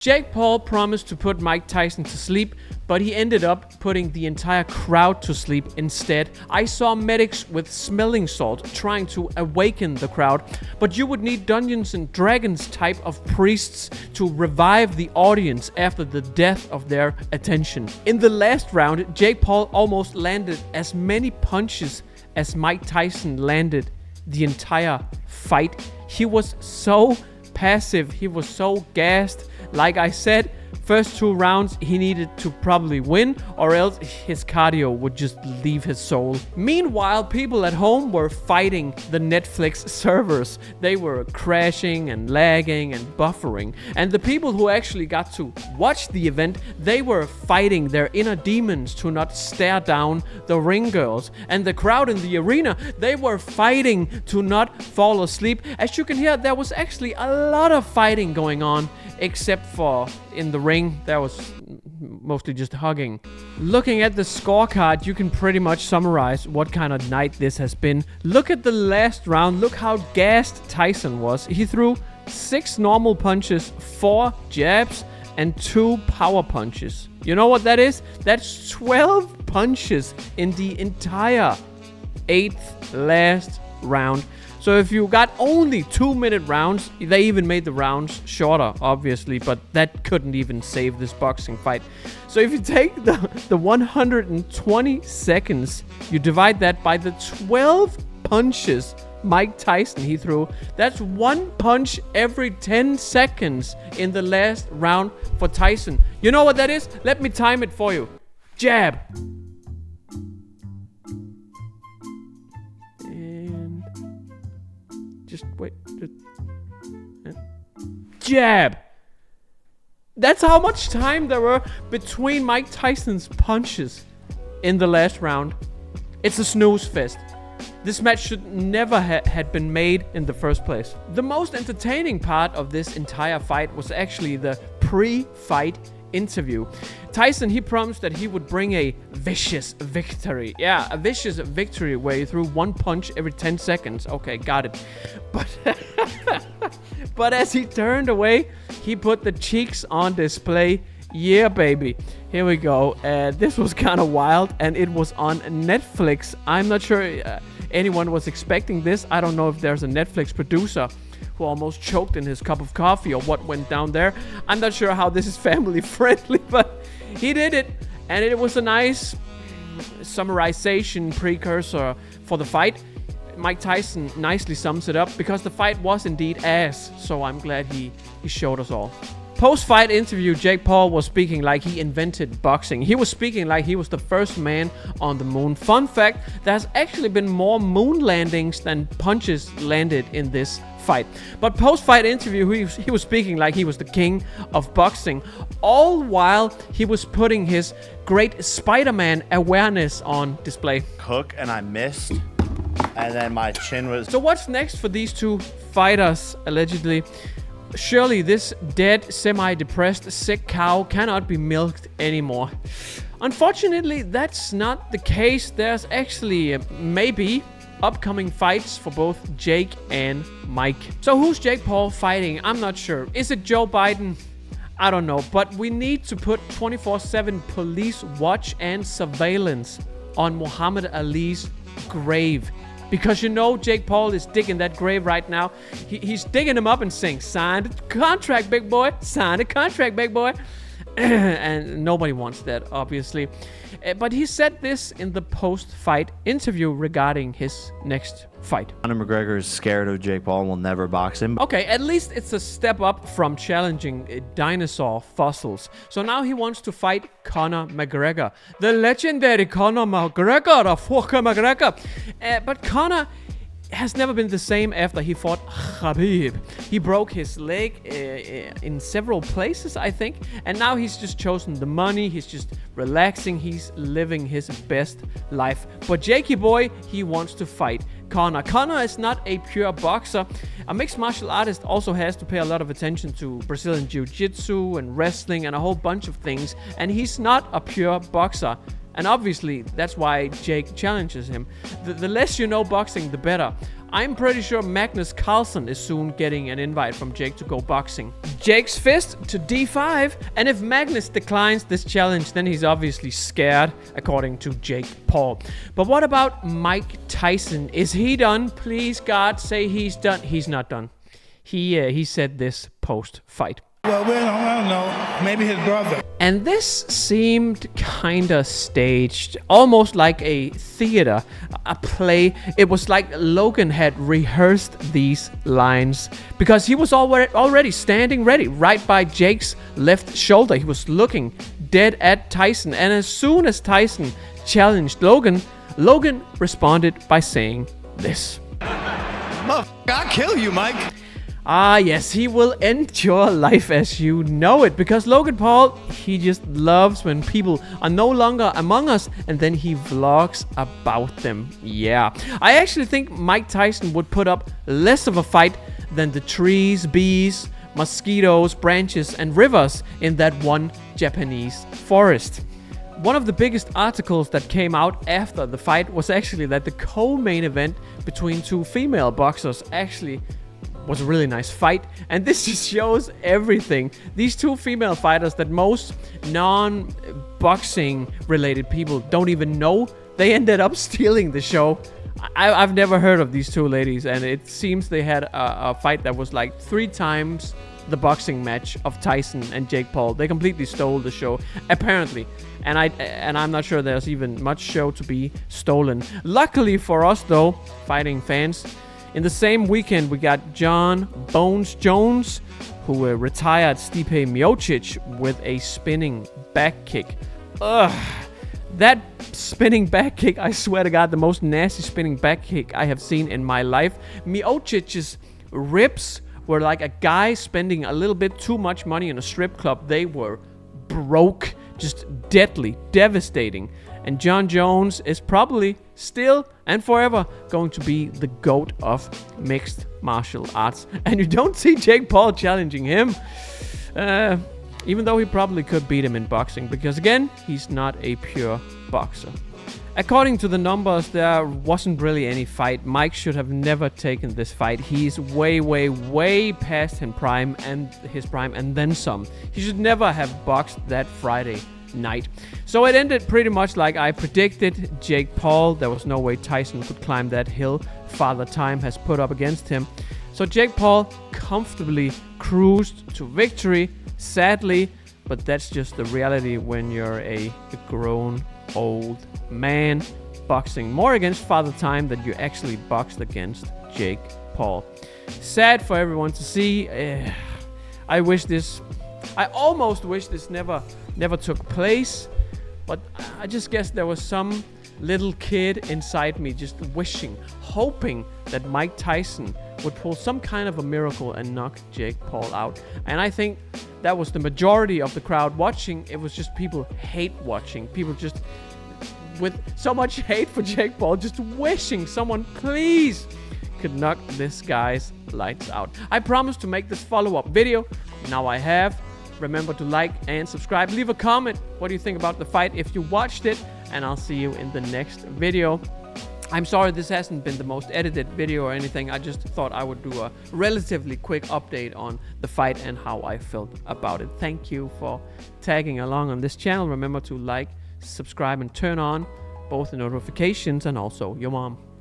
Jake Paul promised to put Mike Tyson to sleep, but he ended up putting the entire crowd to sleep instead. I saw medics with smelling salt trying to awaken the crowd, but you would need Dungeons and Dragons type of priests to revive the audience after the death of their attention. In the last round, Jake Paul almost landed as many punches as Mike Tyson landed the entire fight. He was so passive, he was so gassed. Like I said, first 2 rounds he needed to probably win, or else his cardio would just leave his soul. Meanwhile, people at home were fighting the Netflix servers. They were crashing and lagging and buffering. And the people who actually got to watch the event, they were fighting their inner demons to not stare down the ring girls. And the crowd in the arena, they were fighting to not fall asleep. As you can hear, there was actually a lot of fighting going on, except for in the ring, there was mostly just hugging. Looking at the scorecard, you can pretty much summarize what kind of night this has been. Look at the last round. Look how gassed Tyson was. He threw 6 normal punches, 4 jabs, and 2 power punches. You know what that is? That's 12 punches in the entire 8th last round. So if you got only 2-minute rounds, they even made the rounds shorter, obviously, but that couldn't even save this boxing fight. So if you take the 120 seconds, you divide that by the 12 punches Mike Tyson he threw, that's 1 punch every 10 seconds in the last round for Tyson. You know what that is? Let me time it for you. Jab. Just wait. Jab. That's how much time there were between Mike Tyson's punches in the last round. It's a snooze fest. This match should never had been made in the first place. The most entertaining part of this entire fight was actually the pre-fight interview. Tyson, he promised that he would bring a vicious victory. Yeah, a vicious victory where he threw 1 punch every 10 seconds. Okay, got it. But as he turned away, he put the cheeks on display. Yeah, baby. Here we go. This was kind of wild, and it was on Netflix. I'm not sure anyone was expecting this. I don't know if there's a Netflix producer who almost choked in his cup of coffee or what went down there. I'm not sure how this is family friendly, but he did it, and it was a nice summarization precursor for the fight. Mike Tyson nicely sums it up because the fight was indeed ass, so I'm glad he showed us all. Post-fight interview, Jake Paul was speaking like he invented boxing. He was speaking like he was the first man on the moon. Fun fact, there's actually been more moon landings than punches landed in this fight. But post-fight interview, he was speaking like he was the king of boxing, all while he was putting his great Spider-Man awareness on display. Hook and I missed, and then my chin was... So what's next for these two fighters, allegedly? Surely this dead, semi-depressed, sick cow cannot be milked anymore. Unfortunately, that's not the case. There's actually maybe upcoming fights for both Jake and Mike. So who's Jake Paul fighting? I'm not sure. Is it Joe Biden? I don't know. But we need to put 24/7 police watch and surveillance on Muhammad Ali's grave. Because you know Jake Paul is digging that grave right now. He's digging him up and saying, sign the contract, big boy. Sign the contract, big boy. And nobody wants that, obviously. But he said this in the post-fight interview regarding his next fight. Conor McGregor is scared of Jake Paul and will never box him. Okay, at least it's a step up from challenging dinosaur fossils. So now he wants to fight Conor McGregor. The legendary Conor McGregor, the fucking McGregor. But Conor has never been the same after he fought Khabib. He broke his leg in several places, I think. And now he's just chosen the money. He's just relaxing. He's living his best life. But Jakey boy, he wants to fight Conor. Conor is not a pure boxer. A mixed martial artist also has to pay a lot of attention to Brazilian jiu-jitsu and wrestling and a whole bunch of things. And he's not a pure boxer. And obviously, that's why Jake challenges him. The less you know boxing, the better. I'm pretty sure Magnus Carlsen is soon getting an invite from Jake to go boxing. Jake's fist to D5, and if Magnus declines this challenge, then he's obviously scared, according to Jake Paul. But what about Mike Tyson? Is he done? Please, God, say he's done. He's not done. He said this post-fight. Well, I don't know. Maybe his brother. And this seemed kinda staged, almost like a theater, a play. It was like Logan had rehearsed these lines because he was already standing ready right by Jake's left shoulder. He was looking dead at Tyson, and as soon as Tyson challenged Logan, Logan responded by saying this. I'll kill you, Mike. Ah, yes, he will end your life as you know it. Because Logan Paul, he just loves when people are no longer among us and then he vlogs about them. Yeah. I actually think Mike Tyson would put up less of a fight than the trees, bees, mosquitoes, branches, and rivers in that one Japanese forest. One of the biggest articles that came out after the fight was actually that the co-main event between two female boxers actually was a really nice fight, and this just shows everything. These two female fighters that most non-boxing related people don't even know, they ended up stealing the show. I've never heard of these two ladies, and it seems they had a fight that was like 3 times the boxing match of Tyson and Jake Paul. They completely stole the show, apparently. And I'm not sure there's even much show to be stolen. Luckily for us, though, fighting fans, in the same weekend, we got John Bones Jones, who retired Stipe Miocic with a spinning back kick. Ugh. That spinning back kick, I swear to God, the most nasty spinning back kick I have seen in my life. Miocic's ribs were like a guy spending a little bit too much money in a strip club. They were broke, just deadly, devastating. And John Jones is probably still and forever going to be the GOAT of mixed martial arts. And you don't see Jake Paul challenging him, even though he probably could beat him in boxing, because again, he's not a pure boxer. According to the numbers, there wasn't really any fight. Mike should have never taken this fight. He's way past his prime and then some. He should never have boxed that Friday night. So it ended pretty much like I predicted. Jake Paul, there was no way Tyson could climb that hill Father Time has put up against him. So Jake Paul comfortably cruised to victory, sadly, but that's just the reality when you're a grown old man boxing more against Father Time than you actually boxed against Jake Paul. Sad for everyone to see. I almost wish this never took place, but I just guess there was some little kid inside me just wishing, hoping that Mike Tyson would pull some kind of a miracle and knock Jake Paul out. And I think that was the majority of the crowd watching. It was just people hate watching. People just with so much hate for Jake Paul, just wishing someone please could knock this guy's lights out. I promised to make this follow-up video. Now I have. Remember to like and subscribe. Leave a comment. What do you think about the fight if you watched it? And I'll see you in the next video. I'm sorry this hasn't been the most edited video or anything. I just thought I would do a relatively quick update on the fight and how I felt about it. Thank you for tagging along on this channel. Remember to like, subscribe, and turn on both the notifications and also your mom.